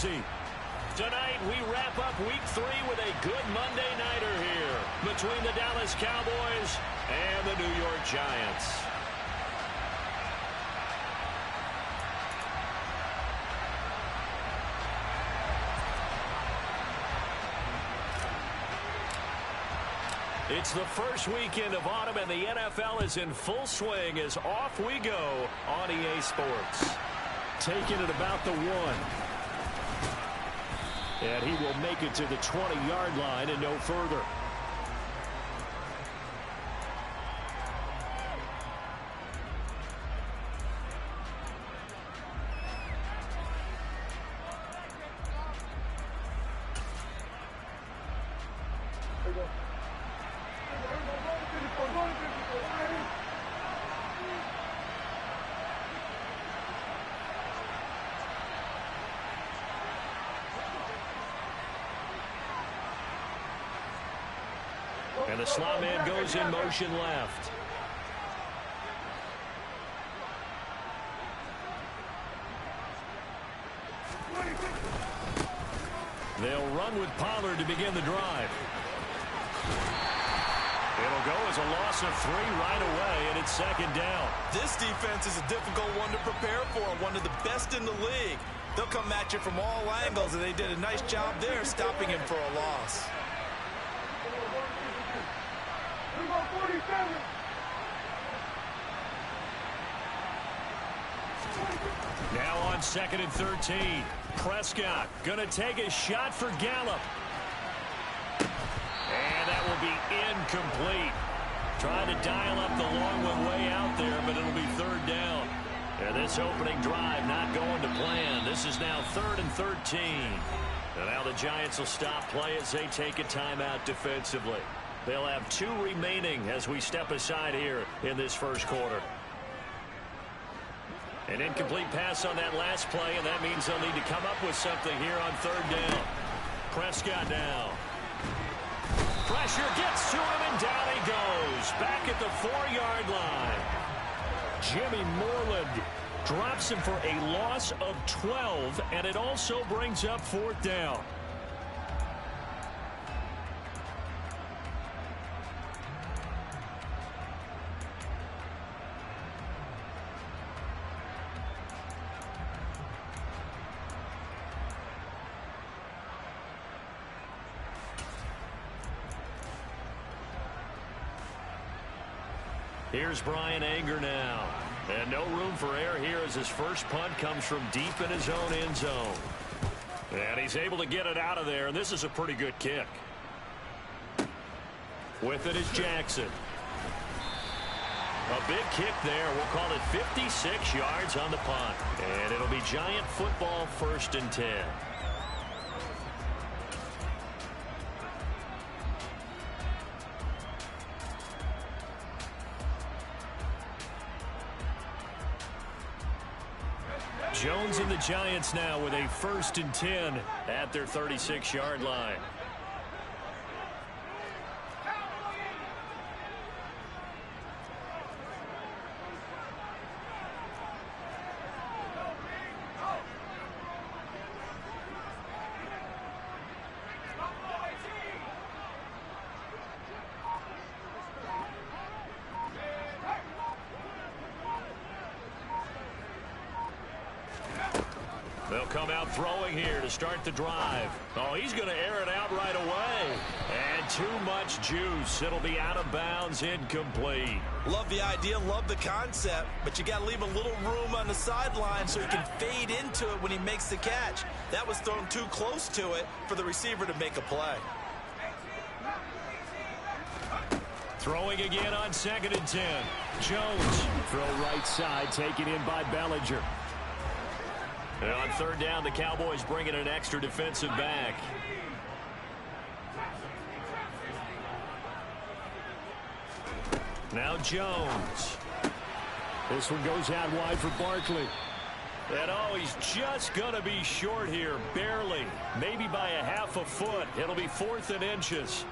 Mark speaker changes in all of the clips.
Speaker 1: easy.
Speaker 2: Tonight, we wrap up Week 3 with a good Monday nighter here between the Dallas Cowboys and the New York Giants. It's the first weekend of autumn, and the NFL is in full swing as off we go on EA Sports.
Speaker 1: Taking it about the 1. And he will make it to the 20-yard line and no further.
Speaker 2: And the slot man goes in motion left. They'll run with Pollard to begin the drive. It'll go as a loss of 3 right away, and it's second down.
Speaker 3: This defense is a difficult one to prepare for, one of the best in the league. They'll come at you from all angles, and they did a nice job there stopping him for a loss.
Speaker 2: Now on 2nd and 13. Prescott going to take a shot for Gallup. And that will be incomplete. Trying to dial up the long one way out there, but it'll be 3rd down. And this opening drive not going to plan. This is now 3rd and 13. And now the Giants will stop play as they take a timeout defensively. They'll have 2 remaining as we step aside here in this first quarter. An incomplete pass on that last play, and that means they'll need to come up with something here on 3rd down. Prescott now. Pressure gets to him, and down he goes. Back at the 4-yard line. Jimmy Moreland drops him for a loss of 12, and it also brings up 4th down. Here's Brian Anger now. And no room for error here as his first punt comes from deep in his own end zone. And he's able to get it out of there, and this is a pretty good kick. With it is Jackson. A big kick there. We'll call it 56 yards on the punt. And it'll be Giant football 1st and 10. Jones and the Giants now with a 1st and 10 at their 36-yard line. They'll come out throwing here to start the drive. Oh, he's going to air it out right away. And too much juice. It'll be out of bounds, incomplete.
Speaker 3: Love the idea, love the concept, but you got to leave a little room on the sideline so he can fade into it when he makes the catch. That was thrown too close to it for the receiver to make a play.
Speaker 2: Throwing again on 2nd and 10. Jones.
Speaker 1: Throw right side, taken in by Bellinger.
Speaker 2: And on 3rd down, the Cowboys bring in an extra defensive back. Now Jones.
Speaker 1: This one goes out wide for Barkley.
Speaker 2: And oh, he's just going to be short here, barely. Maybe by a half a foot. It'll be 4th and inches.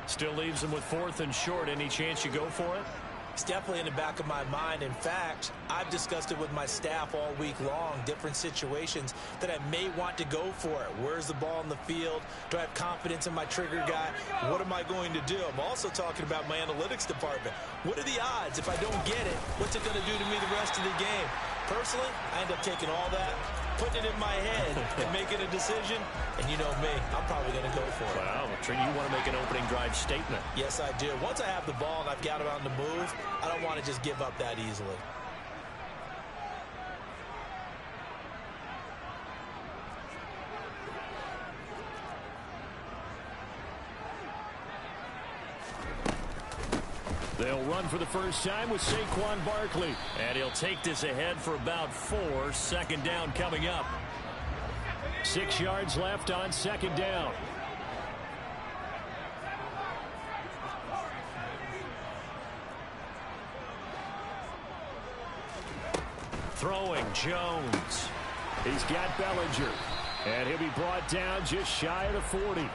Speaker 2: Still leaves him with 4th and short. Any chance you go for it?
Speaker 3: It's definitely in the back of my mind. In fact, I've discussed it with my staff all week long, different situations that I may want to go for it. Where's the ball in the field? Do I have confidence in my trigger guy? What am I going to do? I'm also talking about my analytics department. What are the odds? If I don't get it, what's it going to do to me the rest of the game? Personally, I end up taking all that, putting it in my head, and making a decision. And you know me, I'm probably going to go for it.
Speaker 2: Well, you want to make an opening drive statement.
Speaker 3: Yes, I do. Once I have the ball and I've got it on the move, I don't want to just give up that easily.
Speaker 1: They'll run for the first time with Saquon Barkley.
Speaker 2: And he'll take this ahead for about 4. Second down coming up.
Speaker 1: 6 yards left on second down.
Speaker 2: Throwing Jones.
Speaker 1: He's got Bellinger. And he'll be brought down just shy of the 40.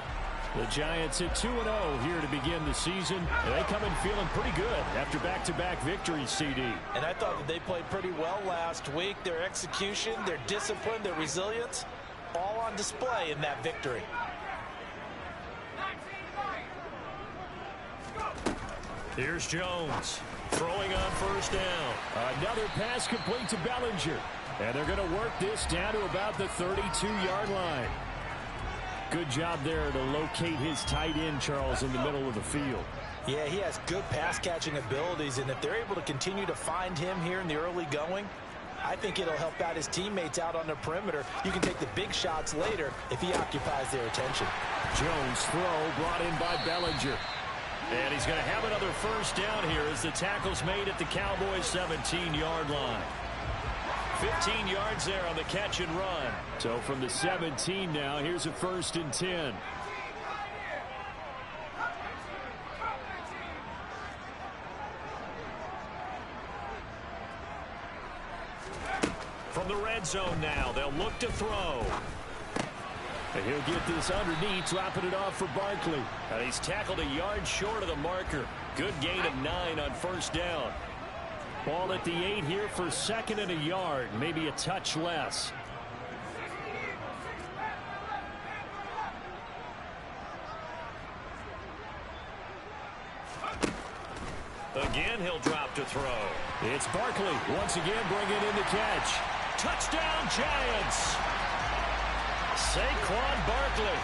Speaker 1: The Giants at 2-0 here to begin the season. And they come in feeling pretty good after back-to-back victories, CD.
Speaker 3: And I thought that they played pretty well last week. Their execution, their discipline, their resilience, all on display in that victory.
Speaker 2: Here's Jones throwing on first down.
Speaker 1: Another pass complete to Bellinger. And they're going to work this down to about the 32-yard line. Good job there to locate his tight end, Charles, in the middle of the field.
Speaker 3: Yeah, he has good pass-catching abilities, and if they're able to continue to find him here in the early going, I think it'll help out his teammates out on the perimeter. You can take the big shots later if he occupies their attention.
Speaker 1: Jones throw brought in by Bellinger.
Speaker 2: And he's going to have another first down here as the tackle's made at the Cowboys' 17-yard line. 15 yards there on the catch and run.
Speaker 1: So from the 17 now, here's a 1st and 10.
Speaker 2: From the red zone now, they'll look to throw.
Speaker 1: And he'll get this underneath, dropping it off for Barkley.
Speaker 2: And he's tackled a yard short of the marker. Good gain of 9 on first down.
Speaker 1: Ball at the 8 here for 2nd and a yard, maybe a touch less.
Speaker 2: Again, he'll drop to throw.
Speaker 1: It's Barkley once again bringing in the catch.
Speaker 2: Touchdown, Giants! Saquon Barkley,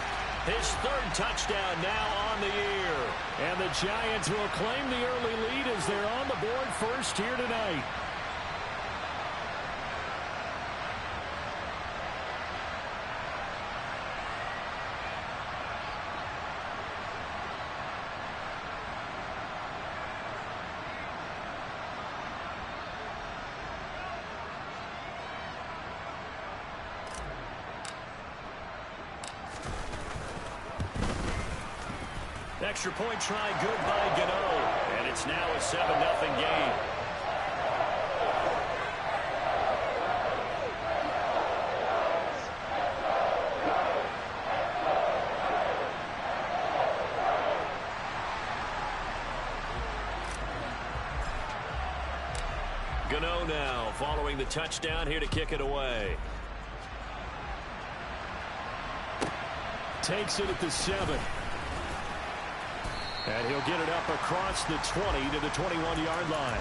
Speaker 2: his 3rd touchdown now on the year.
Speaker 1: And the Giants will claim the early lead as they're on the board first here tonight.
Speaker 2: Extra point try good by Gano. And it's now a 7-0 game. Gano now following the touchdown here to kick it away.
Speaker 1: Takes it at the 7. And he'll get it up across the 20 to the 21-yard line.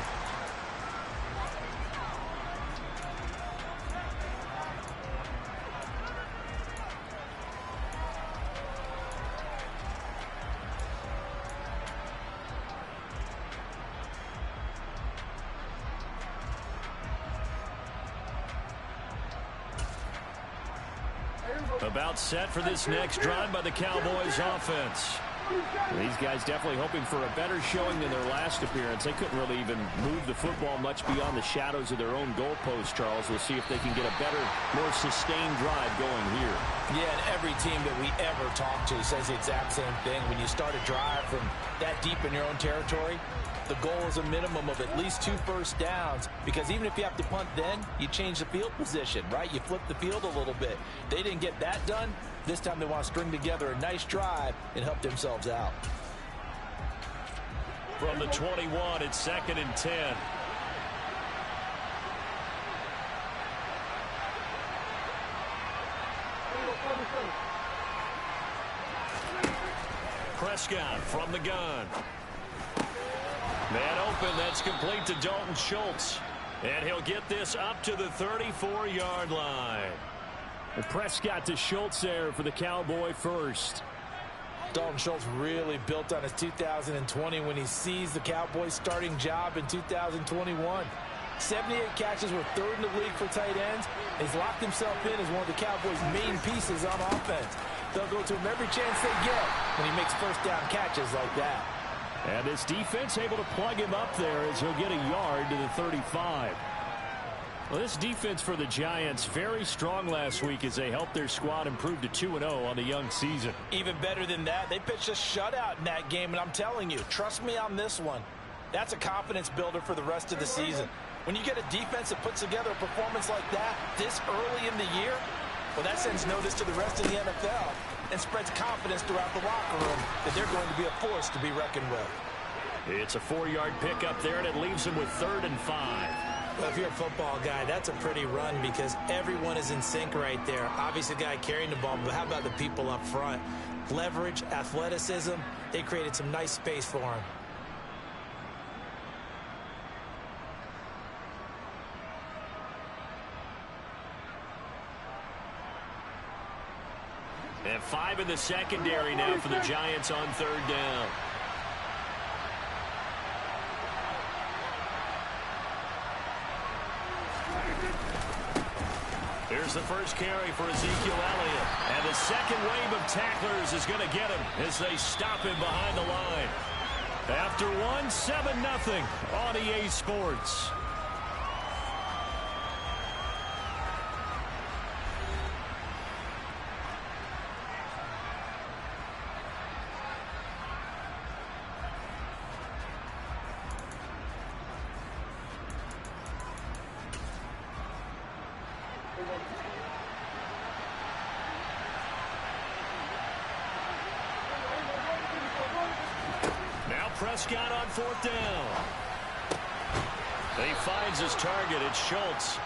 Speaker 2: About set for this next drive by the Cowboys offense.
Speaker 1: These guys definitely hoping for a better showing than their last appearance. They couldn't really even move the football much beyond the shadows of their own goalpost, Charles. We'll see if they can get a better, more sustained drive going here.
Speaker 3: Yeah, and every team that we ever talk to says the exact same thing. When you start a drive from that deep in your own territory, the goal is a minimum of at least 2 first downs, because even if you have to punt then, you change the field position, right? You flip the field a little bit. They didn't get that done. This time they want to string together a nice drive and help themselves out.
Speaker 2: From the 21, it's 2nd and 10. Prescott from the gun. Man open, that's complete to Dalton Schultz. And he'll get this up to the 34-yard line.
Speaker 1: And Prescott to Schultz there for the Cowboy first.
Speaker 3: Dalton Schultz really built on his 2020 when he seized the Cowboys' starting job in 2021. 78 catches, were 3rd in the league for tight ends. He's locked himself in as one of the Cowboys' main pieces on offense. They'll go to him every chance they get when he makes first down catches like that.
Speaker 1: And this defense able to plug him up there as he'll get a yard to the 35. Well, this defense for the Giants, very strong last week as they helped their squad improve to 2-0 on the young season.
Speaker 3: Even better than that, they pitched a shutout in that game, and I'm telling you, trust me on this one. That's a confidence builder for the rest of the season. When you get a defense that puts together a performance like that this early in the year, well, that sends notice to the rest of the NFL and spreads confidence throughout the locker room that they're going to be a force to be reckoned with.
Speaker 2: It's a 4-yard pickup there, and it leaves them with 3rd and 5.
Speaker 3: Well, if you're a football guy, that's a pretty run because everyone is in sync right there. Obviously, the guy carrying the ball, but how about the people up front? Leverage, athleticism, they created some nice space for him.
Speaker 2: And 5 in the secondary now for the Giants on 3rd down. Here's the first carry for Ezekiel Elliott. And the second wave of tacklers is going to get him as they stop him behind the line. After one, 7-0 on EA Sports. Prescott on 4th down. He finds his target. It's Schultz.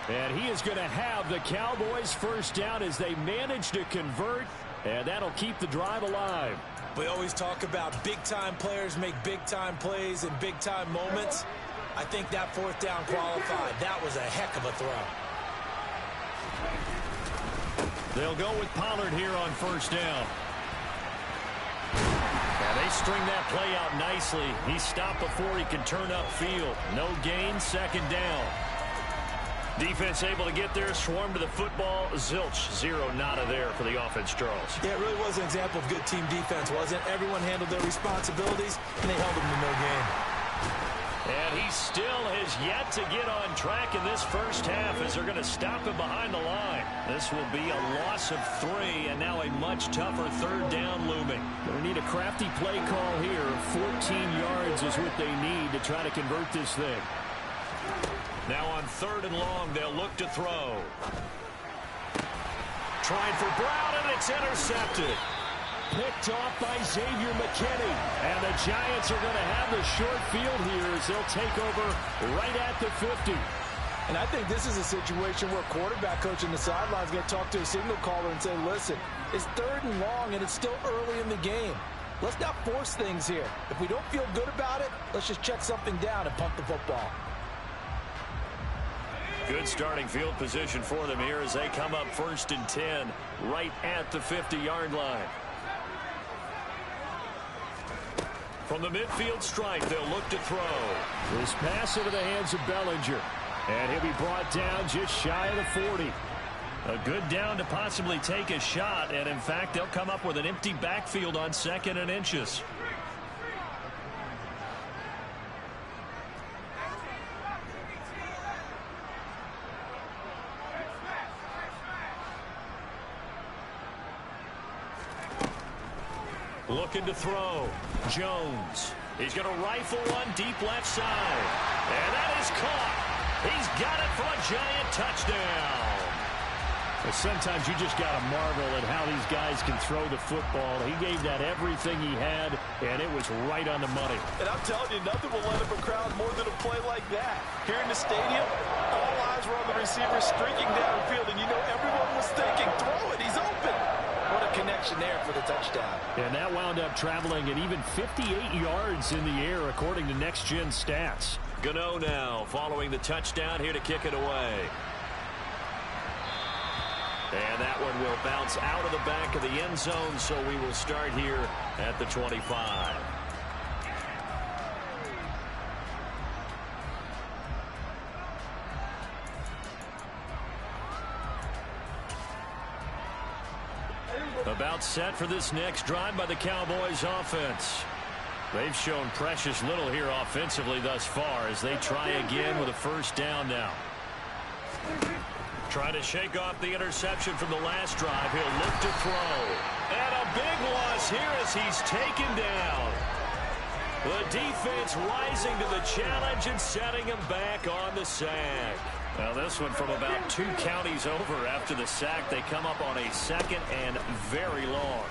Speaker 1: And he is going to have the Cowboys first down as they manage to convert. And that'll keep the drive alive.
Speaker 3: We always talk about big-time players make big-time plays in big-time moments. I think that 4th down qualified. That was a heck of a throw.
Speaker 2: They'll go with Pollard here on 1st down. They string that play out nicely. He stopped before he can turn upfield. No gain, 2nd down. Defense able to get there, swarm to the football. Zilch, 0 nada there for the offense, Charles.
Speaker 3: Yeah, it really was an example of good team defense, wasn't it? Everyone handled their responsibilities, and they held them to no gain.
Speaker 2: And he still has yet to get on track in this first half as they're going to stop him behind the line. This will be a loss of 3, and now a much tougher 3rd down looming.
Speaker 1: Going to need a crafty play call here. 14 yards is what they need to try to convert this thing.
Speaker 2: Now on 3rd and long, they'll look to throw. Trying for Brown, and it's intercepted.
Speaker 1: Picked off by Xavier McKinney. And the Giants are going to have the short field here as they'll take over right at the 50.
Speaker 3: And I think this is a situation where quarterback coach in the sideline is going to talk to a signal caller and say, listen, it's 3rd and long and it's still early in the game. Let's not force things here. If we don't feel good about it, let's just check something down and punt the football.
Speaker 2: Good starting field position for them here as they come up 1st and 10 right at the 50-yard line. From the midfield stripe, they'll look to throw.
Speaker 1: This pass into the hands of Bellinger. And he'll be brought down just shy of the 40.
Speaker 2: A good down to possibly take a shot. And, in fact, they'll come up with an empty backfield on 2nd and inches. Looking to throw. Jones. He's going to rifle one deep left side. And that is caught. He's got it for a Giant touchdown.
Speaker 1: Well, sometimes you just got to marvel at how these guys can throw the football. He gave that everything he had, and it was right on the money.
Speaker 3: And I'm telling you, nothing will light up a crowd more than a play like that. Here in the stadium, all eyes were on the receiver streaking downfield, and you know everyone was thinking, throw it, he's open. What a connection there for the touchdown.
Speaker 1: And that wound up traveling at even 58 yards in the air, according to Next Gen stats.
Speaker 2: Gano now following the touchdown here to kick it away. And that one will bounce out of the back of the end zone, so we will start here at the 25. About set for this next drive by the Cowboys offense. They've shown precious little here offensively thus far as they try again with a first down now. Trying to shake off the interception from the last drive. He'll look to throw. And a big loss here as he's taken down. The defense rising to the challenge and setting him back on the sack. Now this one from about 2 counties over after the sack. They come up on a second and very long.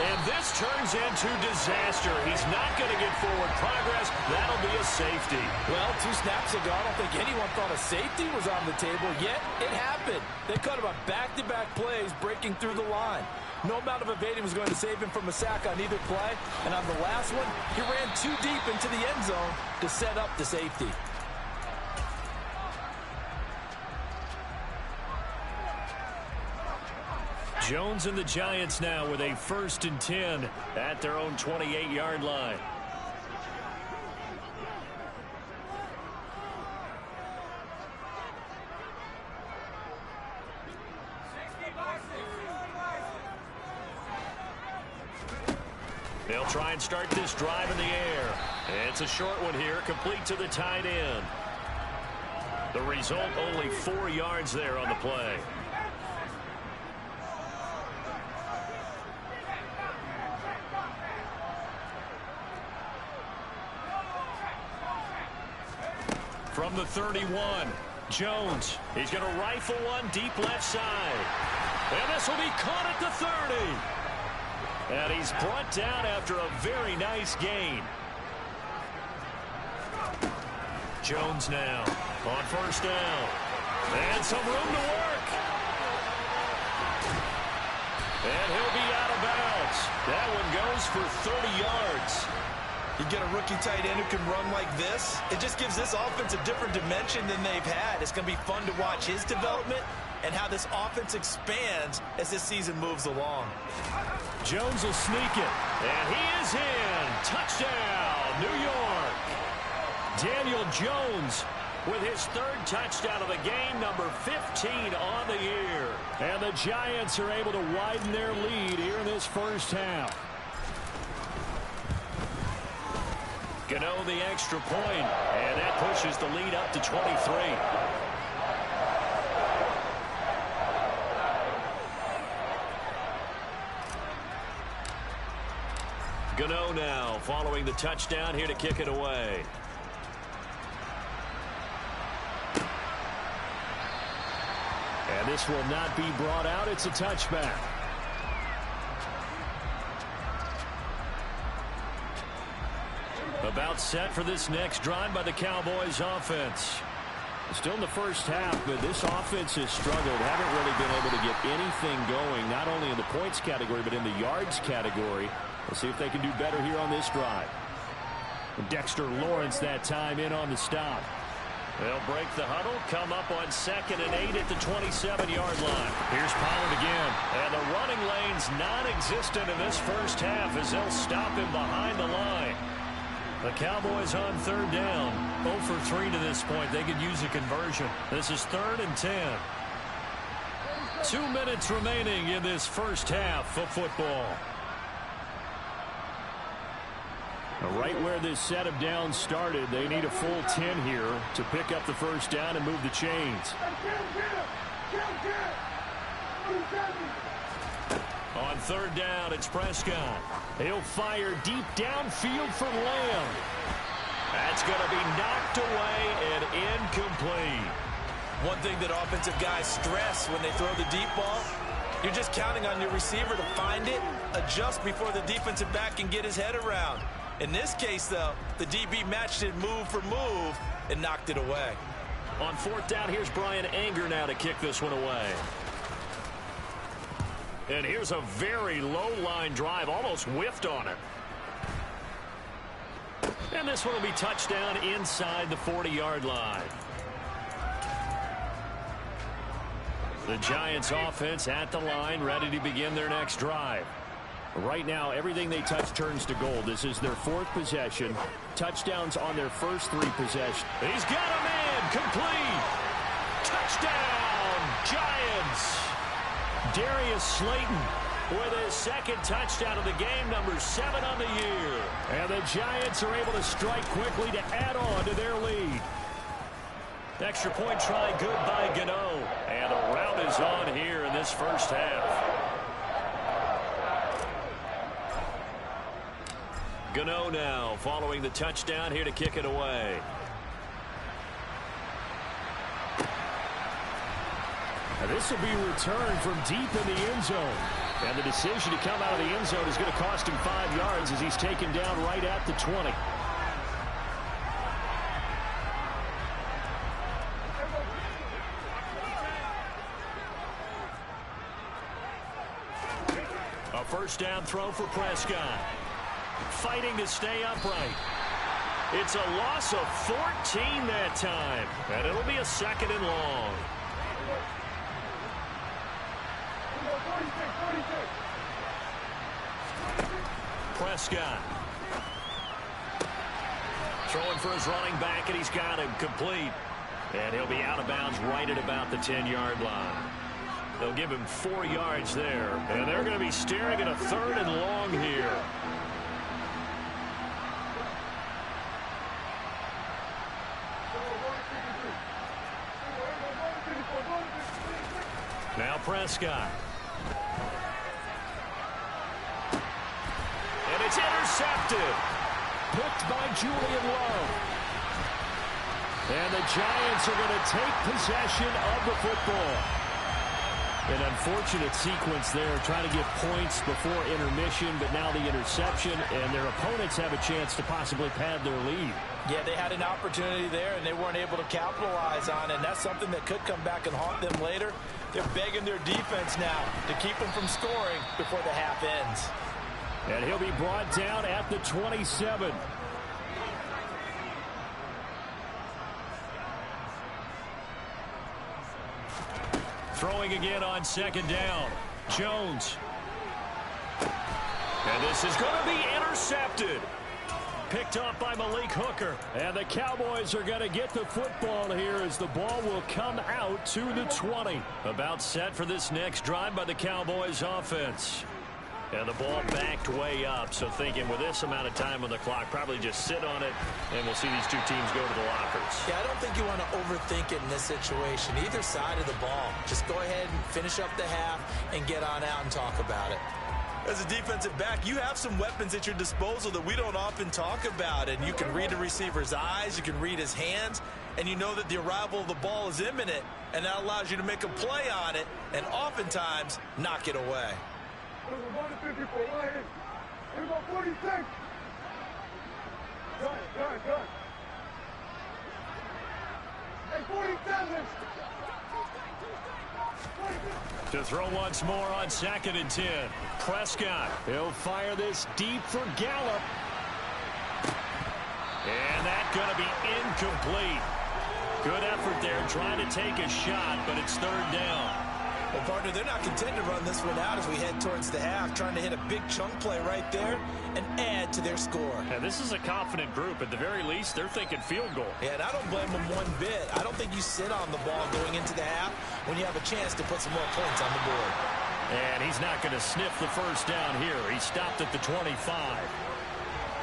Speaker 2: And this turns into disaster. He's not going to get forward progress. That'll be a safety.
Speaker 3: Well, 2 snaps ago, I don't think anyone thought a safety was on the table, yet it happened. They cut him on back-to-back plays, breaking through the line. No amount of evading was going to save him from a sack on either play. And on the last one, he ran too deep into the end zone to set up the safety.
Speaker 2: Jones and the Giants now with a 1st and 10 at their own 28-yard line. They'll try and start this drive in the air. It's a short one here, complete to the tight end. The result, only 4 yards there on the play. From the 31, Jones. He's going to rifle one deep left side. And this will be caught at the 30. And he's brought down after a very nice gain. Jones now on 1st down. And some room to work. And he'll be out of bounds. That one goes for 30 yards.
Speaker 3: You get a rookie tight end who can run like this, it just gives this offense a different dimension than they've had. It's going to be fun to watch his development and how this offense expands as this season moves along.
Speaker 2: Jones will sneak it, and he is in. Touchdown, New York. Daniel Jones with his 3rd touchdown of the game, number 15 on the year.
Speaker 1: And the Giants are able to widen their lead here in this first half.
Speaker 2: Gano the extra point, and that pushes the lead up to 23. Gano now following the touchdown here to kick it away.
Speaker 1: And this will not be brought out. It's a touchback.
Speaker 2: About set for this next drive by the Cowboys offense.
Speaker 1: Still in the first half, but this offense has struggled. Haven't really been able to get anything going, not only in the points category, but in the yards category. Let's see if they can do better here on this drive. Dexter Lawrence that time in on the stop.
Speaker 2: They'll break the huddle, come up on 2nd and 8 at the 27-yard line. Here's Pollard again. And the running lane's non-existent in this first half as they'll stop him behind the line. The Cowboys on 3rd down. 0 for 3 to this point. They could use a conversion. This is 3rd and 10. 2 minutes remaining in this first half of football.
Speaker 1: Right where this set of downs started, they need a full 10 here to pick up the first down and move the chains.
Speaker 2: On 3rd down, it's Prescott.
Speaker 1: He'll fire deep downfield for Lamb.
Speaker 2: That's going to be knocked away and incomplete.
Speaker 3: One thing that offensive guys stress when they throw the deep ball, You're just counting on your receiver to find it, adjust before the defensive back can get his head around. In this case, though, the DB matched it move for move and knocked it away.
Speaker 2: On fourth down, here's Brian Anger now to kick this one away. And here's a very low-line drive, almost whiffed on it. And this one will be touchdown inside the 40-yard line. The Giants offense at the line, ready to begin their next drive. Right now, everything they touch turns to gold. This is their fourth possession. Touchdowns on their first three possessions. He's got a man, complete. Touchdown, Giants. Darius Slayton with his second touchdown of the game, number 7 on the year.
Speaker 1: And the Giants are able to strike quickly to add on to their lead.
Speaker 2: Extra point try good by Gano. And a rout is on here in this first half. Gano now following the touchdown here to kick it away.
Speaker 1: And this will be returned from deep in the end zone. And the decision to come out of the end zone is going to cost him 5 yards as he's taken down right at the 20.
Speaker 2: A first down throw for Prescott. Fighting to stay upright. It's a loss of 14 that time. And it'll be a second and long. Prescott. Throwing for his running back, and he's got him complete. And he'll be out of bounds right at about the 10-yard line. They'll give him 4 yards there. And they're going to be staring at a third and long here. Now Prescott. And it's intercepted.
Speaker 1: Picked by Julian Love. And the Giants are going to take possession of the football. An unfortunate sequence there, trying to get points before intermission, but now the interception, and their opponents have a chance to possibly pad their lead.
Speaker 3: Yeah, they had an opportunity there, and they weren't able to capitalize on it, and that's something that could come back and haunt them later. They're begging their defense now to keep them from scoring before the half ends.
Speaker 1: And he'll be brought down at the 27.
Speaker 2: Throwing again on second down. Jones. And this is going to be intercepted. Picked off by Malik Hooker.
Speaker 1: And the Cowboys are going to get the football here as the ball will come out to the 20.
Speaker 2: About set for this next drive by the Cowboys offense. And the ball backed way up, so thinking with this amount of time on the clock, probably just sit on it, and we'll see these two teams go to the lockers.
Speaker 3: Yeah, I don't think you want to overthink it in this situation. Either side of the ball. Just go ahead and finish up the half and get on out and talk about it. As a defensive back, you have some weapons at your disposal that we don't often talk about, and you can read the receiver's eyes, you can read his hands, and you know that the arrival of the ball is imminent, and that allows you to make a play on it and oftentimes knock it away.
Speaker 2: To throw once more on 2nd and 10. Prescott.
Speaker 1: He'll fire this deep for Gallup.
Speaker 2: And that's going to be incomplete. Good effort there trying to take a shot, but it's third down.
Speaker 3: Well, partner, they're not content to run this one out as we head towards the half, trying to hit a big chunk play right there and add to their score.
Speaker 2: And this is a confident group. At the very least, they're thinking field goal.
Speaker 3: Yeah, and I don't blame them one bit. I don't think you sit on the ball going into the half when you have a chance to put some more points on the board.
Speaker 2: And he's not going to sniff the first down here. He stopped at the 25.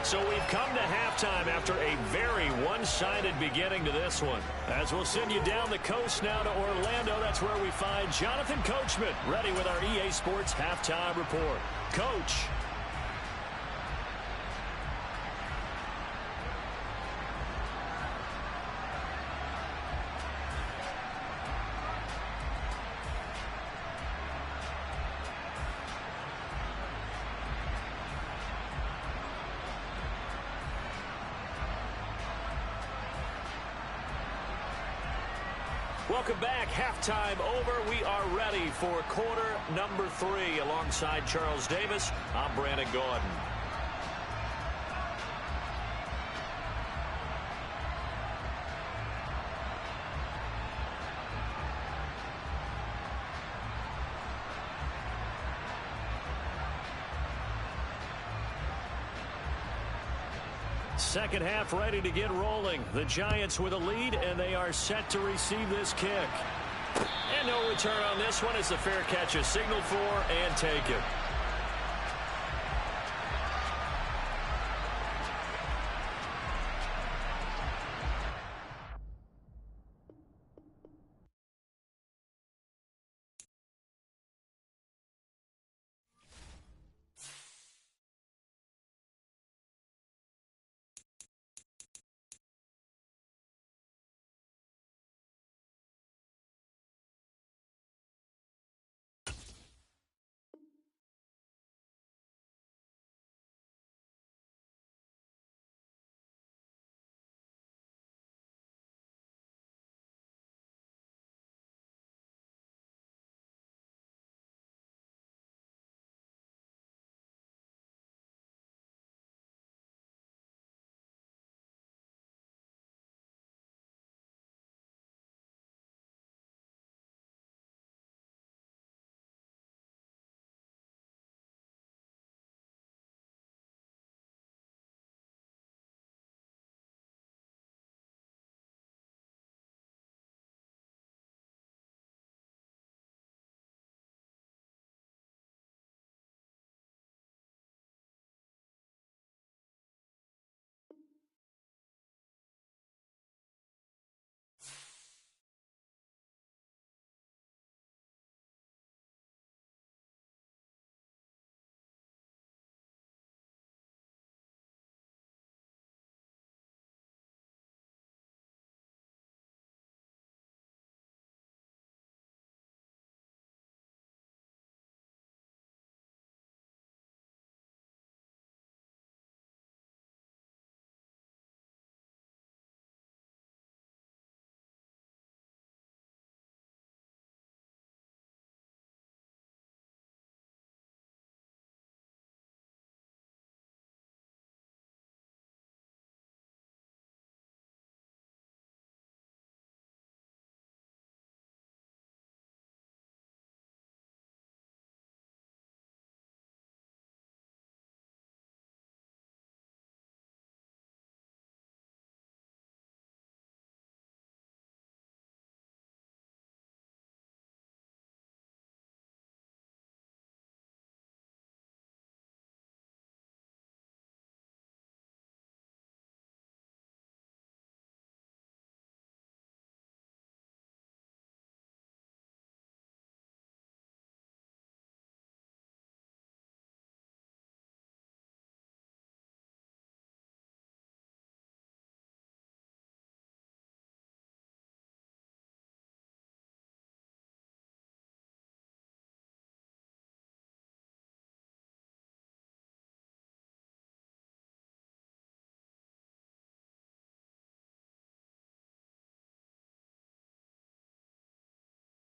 Speaker 2: So we've come to halftime after a very one-sided beginning to this one. As we'll send you down the coast now to Orlando, that's where we find Jonathan Coachman ready with our EA Sports Halftime Report. Coach. Welcome back. Halftime over. We are ready for quarter number 3. Alongside Charles Davis, I'm Brandon Gordon. Second half ready to get rolling. The Giants with a lead, and they are set to receive this kick. And no return on this one as the fair catch is signaled for and taken.